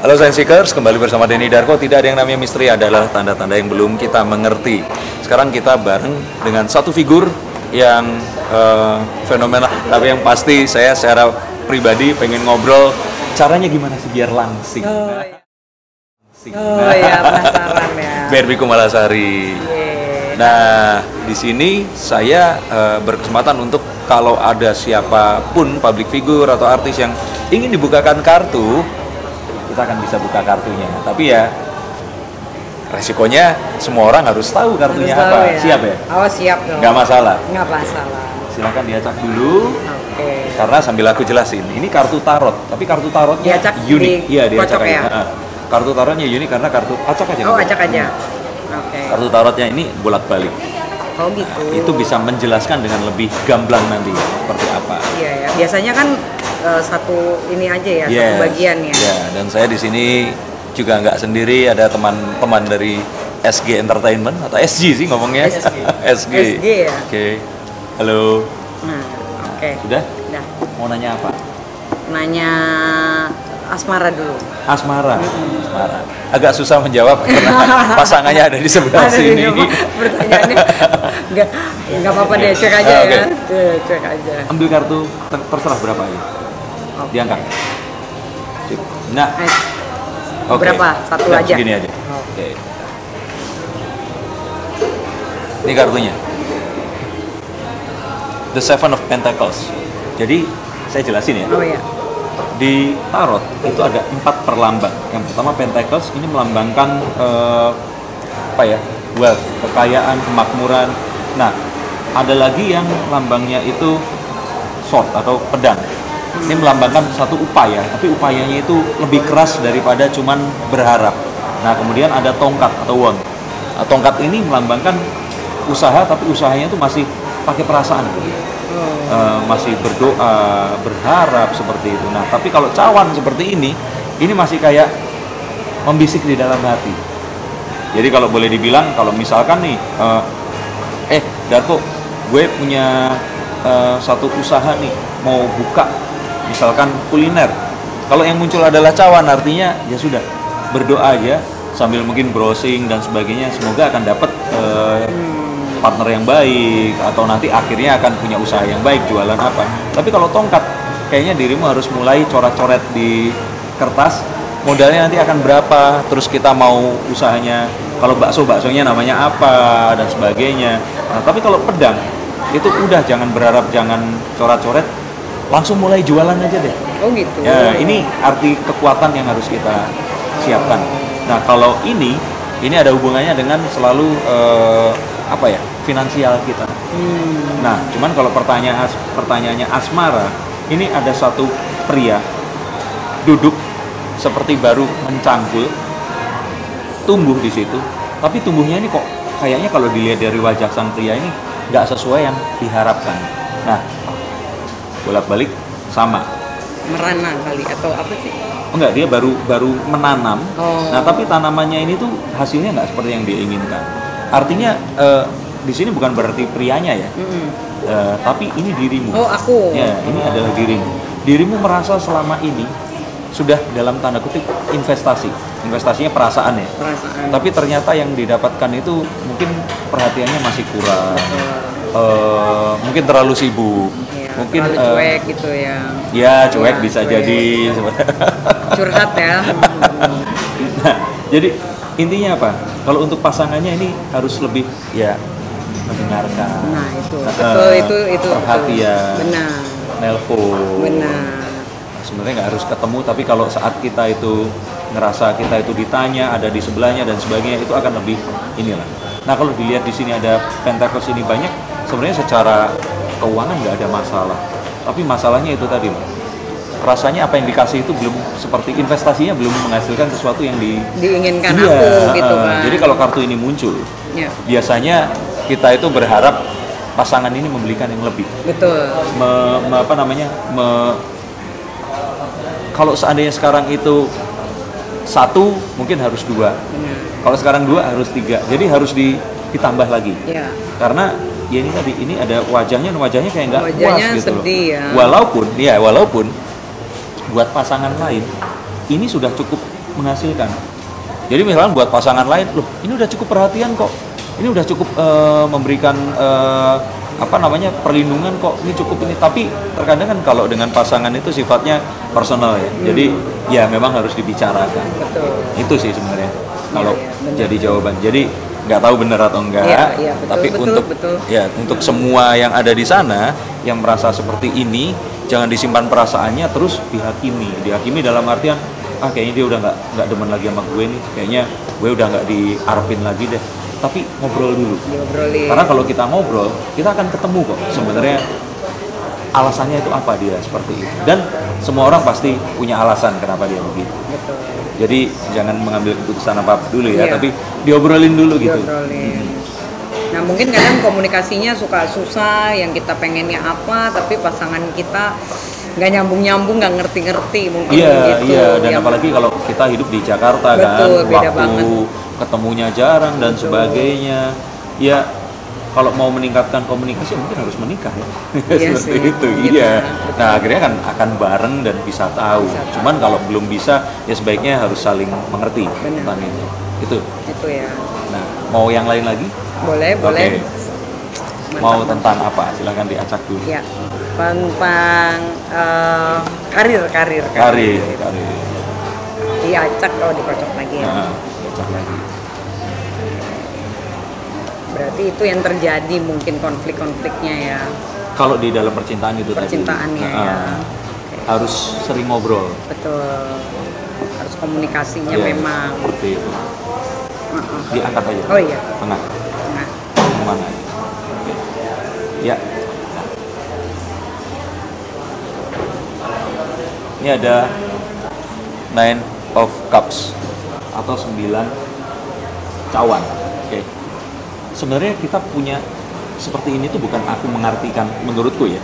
Halo Science Seekers, kembali bersama Denny Darko. Tidak ada yang namanya misteri, adalah tanda-tanda yang belum kita mengerti. Sekarang kita bareng dengan satu figur yang fenomenal. Tapi yang pasti saya secara pribadi pengen ngobrol, caranya gimana sih biar langsing? Penasaran ya. Barbie Kumalasari. Nah, di sini saya berkesempatan untuk kalau ada siapapun public figure atau artis yang ingin dibukakan kartu, kita akan bisa buka kartunya. Tapi ya resikonya semua orang harus tahu kartunya harus tahu, apa. Ya? Siap ya? Oh, siap dong. Nggak masalah. Nggak masalah. Silakan diacak dulu. Oke. Karena sambil aku jelasin, ini kartu tarot. Tapi kartu tarotnya unik. Iya, diacak aja. Ya? Kartu tarotnya unik karena kartu acak aja. Oh, acak aja. Oke. Kartu tarotnya ini bolak-balik. Oh gitu. Itu bisa menjelaskan dengan lebih gamblang nanti seperti apa. Iya ya. Biasanya kan satu ini aja ya, satu bagian ya. Iya, dan saya di sini juga nggak sendiri, ada teman-teman dari SG Entertainment atau SG sih ngomongnya. SG. SG ya. Oke. Halo. Nah, oke. Sudah? Sudah. Mau nanya apa? Nanya asmara dulu. Asmara. Asmara. Agak susah menjawab karena pasangannya ada di sebelah sini. Pertanyaannya nggak apa-apa deh, cek aja ya. Cek aja. Ambil kartu, terserah berapa ya. Diangkat. Nah. Berapa? Satu aja. Segini aja. Oke. Ini kartunya. The Seven of Pentacles. Jadi saya jelasin ya. Oh iya. Di tarot itu ada 4 perlambang. Yang pertama Pentacles ini melambangkan wealth, kekayaan, kemakmuran. Nah, ada lagi yang lambangnya itu sword atau pedang. Ini melambangkan satu upaya, tapi upayanya itu lebih keras daripada cuman berharap. Nah, kemudian ada tongkat atau wand. Nah, tongkat ini melambangkan usaha, tapi usahanya itu masih pakai perasaan. Masih berdoa, berharap seperti itu. Nah, tapi kalau cawan seperti ini masih kayak membisik di dalam hati. Jadi kalau boleh dibilang, kalau misalkan nih, Darko, gue punya satu usaha nih, mau buka, misalkan kuliner. Kalau yang muncul adalah cawan, artinya ya sudah, berdoa aja sambil mungkin browsing dan sebagainya, semoga akan dapat partner yang baik, atau nanti akhirnya akan punya usaha yang baik, jualan apa. Tapi kalau tongkat, kayaknya dirimu harus mulai coret-coret di kertas, modalnya nanti akan berapa, terus kita mau usahanya, kalau baksonya namanya apa, dan sebagainya. Nah, tapi kalau pedang, itu udah jangan berharap, jangan coret-coret, langsung mulai jualan aja deh. Oh gitu. Ya, ini arti kekuatan yang harus kita siapkan. Nah, kalau ini ada hubungannya dengan selalu finansial kita. Nah, cuman kalau pertanyaannya asmara, ini ada satu pria duduk seperti baru mencangkul, tumbuh di situ, tapi tumbuhnya ini kok kayaknya kalau dilihat dari wajah sang pria ini nggak sesuai yang diharapkan. Nah, bolak-balik sama. Merana kali atau apa sih? Enggak, dia baru menanam. Nah, tapi tanamannya ini tuh hasilnya nggak seperti yang dia inginkan. Artinya di sini bukan berarti prianya ya, tapi ini dirimu. Oh, aku. Ya, ini adalah dirimu. Dirimu merasa selama ini sudah dalam tanda kutip investasinya perasaan ya. Perasaan. Tapi ternyata yang didapatkan itu mungkin perhatiannya masih kurang, mungkin terlalu sibuk, mungkin terlalu cuek gitu ya. Ya, cuek bisa cuek. Jadi curhat ya. Nah, jadi intinya apa? Kalau untuk pasangannya ini harus lebih ya mendengarkan. Nah, itu perhatian. Benar. Nelpon. Benar. Sebenarnya nggak harus ketemu, tapi kalau saat kita itu ngerasa kita itu ditanya, ada di sebelahnya dan sebagainya, itu akan lebih inilah. Nah, kalau dilihat di sini ada Pentacles ini banyak, sebenarnya secara keuangan nggak ada masalah. Tapi masalahnya itu tadi, rasanya apa yang dikasih itu belum seperti investasinya belum menghasilkan sesuatu yang diinginkan aku gitu kan. Jadi kalau kartu ini muncul, biasanya kita itu berharap pasangan ini membelikan yang lebih. Betul. Kalau seandainya sekarang itu 1, mungkin harus 2. Kalau sekarang 2 harus 3. Jadi harus ditambah lagi. Ya. Karena ya ini tadi, ini ada wajahnya kayak nggak puas gitu loh. Ya. Walaupun buat pasangan lain ini sudah cukup menghasilkan. Jadi misalnya buat pasangan lain, loh ini udah cukup perhatian kok, ini udah cukup memberikan perlindungan kok, ini cukup ini. Tapi terkadang kan kalau dengan pasangan itu sifatnya personal ya, jadi ya memang harus dibicarakan. Betul. Itu sih sebenarnya kalau benar. jadi jawaban. Jadi nggak tahu benar atau enggak, Betul, tapi betul. untuk semua yang ada di sana yang merasa seperti ini, jangan disimpan perasaannya terus dihakimi dalam artian kayaknya dia udah nggak demen lagi sama gue nih, kayaknya gue udah nggak diarepin lagi deh. Tapi ngobrol dulu. Diobrolin. Karena kalau kita ngobrol, kita akan ketemu kok sebenarnya alasannya itu apa dia seperti itu. Dan semua orang pasti punya alasan kenapa dia begitu. Betul. Jadi jangan mengambil keputusan apa dulu ya, Iya. tapi diobrolin dulu gitu. Diobrolin. Nah mungkin kadang komunikasinya suka susah, yang kita pengennya apa, tapi pasangan kita nggak nyambung, nggak ngerti mungkin gitu. Iya, dan apalagi kalau kita hidup di Jakarta. Betul, kan, beda waktu banget. ketemunya jarang dan Betul. sebagainya. Ya, kalau mau meningkatkan komunikasi mungkin harus menikah ya. Iya Seperti sih, itu. gitu. Iya. Betul. Nah, akhirnya kan akan bareng dan bisa tahu. Bisa tahu. Cuman kalau belum bisa, ya sebaiknya harus saling mengerti Benar. tentang itu. Itu. Itu ya. Nah, mau yang lain lagi? Boleh. Oke. Mau Mantap. tentang apa? Silakan diacak dulu. Ya, tentang karir. Karir. Diacak kalau dikocok lagi ya. Nah, diacak lagi. Berarti itu yang terjadi mungkin konflik-konfliknya ya. Kalau di dalam percintaan itu Percintaannya tadi, ya. harus sering ngobrol. Betul. Harus komunikasinya Iya, memang. seperti itu. Heeh. Diangkat aja. Oh iya. Tengah. Nah, Kemana aja. Oke. Ya. Ini ada Nine of Cups atau 9 cawan. Oke. Sebenarnya kita punya seperti ini tuh bukan aku mengartikan menurutku ya.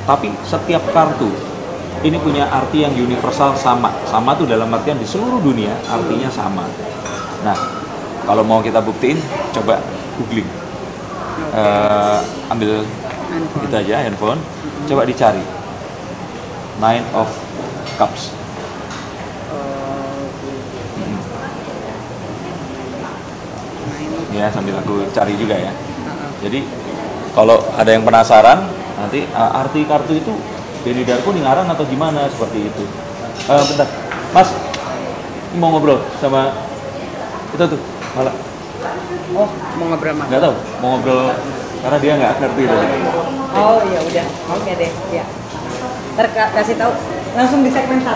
Tapi setiap kartu ini punya arti yang universal sama. Sama tuh dalam artian di seluruh dunia artinya sama. Nah, kalau mau kita buktiin, coba googling. Ambil handphone. itu aja handphone, coba dicari Nine of Cups. Ya, sambil aku cari juga ya. Jadi kalau ada yang penasaran, nanti arti kartu itu dari darku nih ngarang atau gimana seperti itu. Bentar, Mas, ini mau ngobrol sama itu tuh malah. Oh, mau ngobrol sama? Nggak tahu, mau ngobrol karena dia nggak ngerti tadi. Oh ya udah, oke deh, ya. Ntar kasih tahu langsung di segmen 1.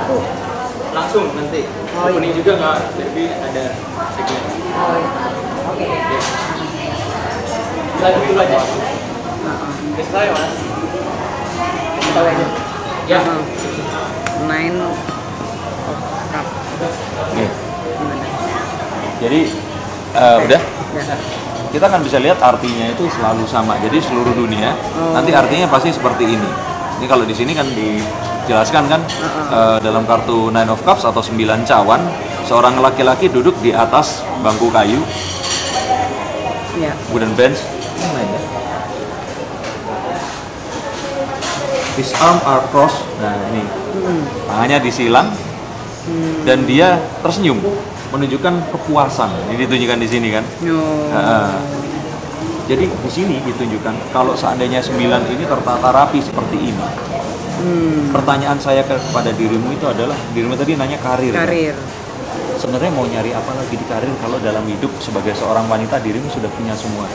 Langsung nanti. Oh, iya. Opening juga nggak, jadi ada segmen. Oh iya. Oke deh. Lagu dulu aja. Heeh. Bisa saya mas? Tahu aja. Ya. Nine of Cup. Nih, Gimana? jadi Oke. udah. Ya. Kita kan bisa lihat artinya itu selalu sama. Jadi seluruh dunia nanti artinya pasti seperti ini. Ini kalau di sini kan dijelaskan kan dalam kartu Nine of Cups atau 9 cawan, seorang laki-laki duduk di atas bangku kayu, Ya. wooden bench. His arm are crossed. Nah ini tangannya disilang dan dia tersenyum, menunjukkan kepuasan. Ini ditunjukkan di sini kan. Oh. Jadi di sini ditunjukkan kalau seandainya 9 ini tertata rapi seperti ini. Pertanyaan saya kepada dirimu itu adalah, dirimu tadi nanya karir. kan? Karir. Sebenarnya mau nyari apa lagi di karir kalau dalam hidup sebagai seorang wanita dirimu sudah punya semua.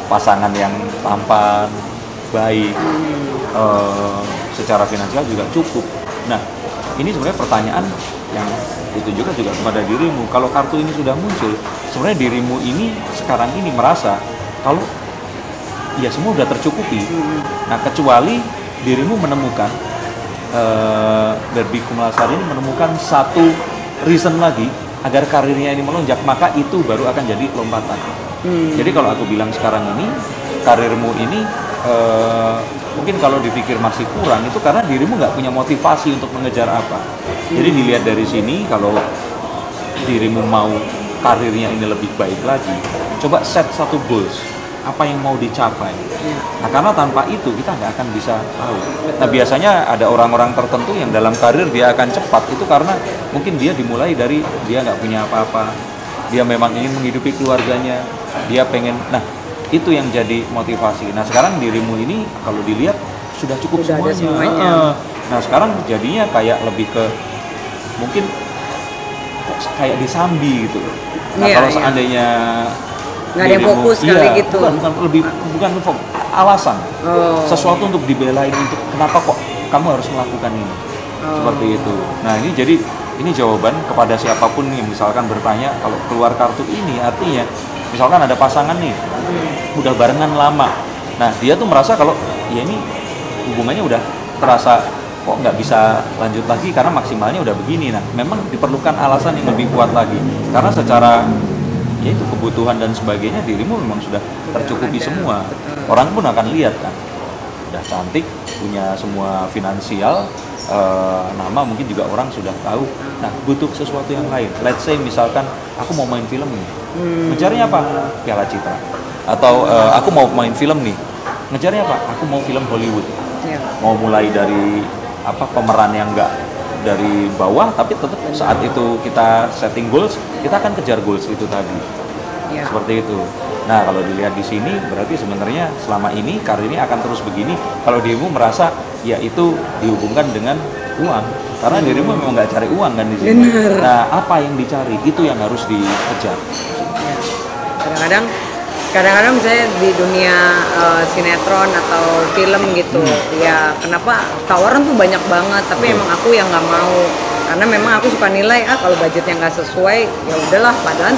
Pasangan yang tampan, baik, secara finansial juga cukup. Nah, ini sebenarnya pertanyaan yang ditujukan juga kepada dirimu. Kalau kartu ini sudah muncul, sebenarnya dirimu ini sekarang ini merasa kalau ya semua sudah tercukupi. Nah, kecuali dirimu menemukan Barbie Kumlasari ini menemukan satu reason lagi agar karirnya ini melonjak, maka itu baru akan jadi lompatan. Jadi kalau aku bilang sekarang ini karirmu ini mungkin kalau dipikir masih kurang, itu karena dirimu nggak punya motivasi untuk mengejar apa. Jadi dilihat dari sini, kalau dirimu mau karirnya ini lebih baik lagi, coba set satu goals. apa yang mau dicapai. Iya. Nah, karena tanpa itu kita nggak akan bisa tahu. Nah, biasanya ada orang-orang tertentu yang dalam karir dia akan cepat, itu karena mungkin dia dimulai dari dia nggak punya apa-apa, dia memang ingin menghidupi keluarganya, dia pengen, nah itu yang jadi motivasi. Nah, sekarang dirimu ini kalau dilihat sudah cukup Sudah ada semuanya. semuanya. Nah, sekarang jadinya kayak lebih ke mungkin kok kayak disambi gitu. Nah, Iya, kalau iya. seandainya Nggak ada yang dirimu- fokus kali iya, gitu. bukan fokus, alasan. Oh. Sesuatu untuk dibelain, untuk kenapa kok kamu harus melakukan ini. Oh. Seperti itu. Nah, ini jadi ini jawaban kepada siapapun nih, misalkan bertanya kalau keluar kartu ini artinya misalkan ada pasangan nih udah barengan lama. Nah, dia tuh merasa kalau ya ini hubungannya udah terasa kok nggak bisa lanjut lagi karena maksimalnya udah begini. Nah, memang diperlukan alasan yang lebih kuat lagi karena secara ya itu kebutuhan dan sebagainya dirimu memang sudah tercukupi ada, semua. betul. Orang pun akan lihat kan, udah cantik, punya semua finansial, nama mungkin juga orang sudah tahu. Nah, butuh sesuatu yang lain. Let's say misalkan aku mau main film nih, ngejarnya apa? Piala Citra. Atau aku mau main film nih, ngejarnya apa? Aku mau film Hollywood. Iya. Mau mulai dari apa pemeran yang enggak dari bawah, tapi tetap saat itu kita setting goals, kita akan kejar goals itu tadi. Iya. Seperti itu. Nah, kalau dilihat di sini berarti sebenarnya selama ini karir ini akan terus begini kalau dirimu merasa ya itu dihubungkan dengan uang. Karena dirimu memang nggak cari uang kan di sini. Bener. Nah, apa yang dicari itu yang harus dikejar. Ya. Kadang-kadang misalnya di dunia sinetron atau film gitu, ya kenapa tawaran tuh banyak banget, tapi emang aku yang nggak mau karena memang aku suka nilai kalau budgetnya nggak sesuai ya udahlah, padahal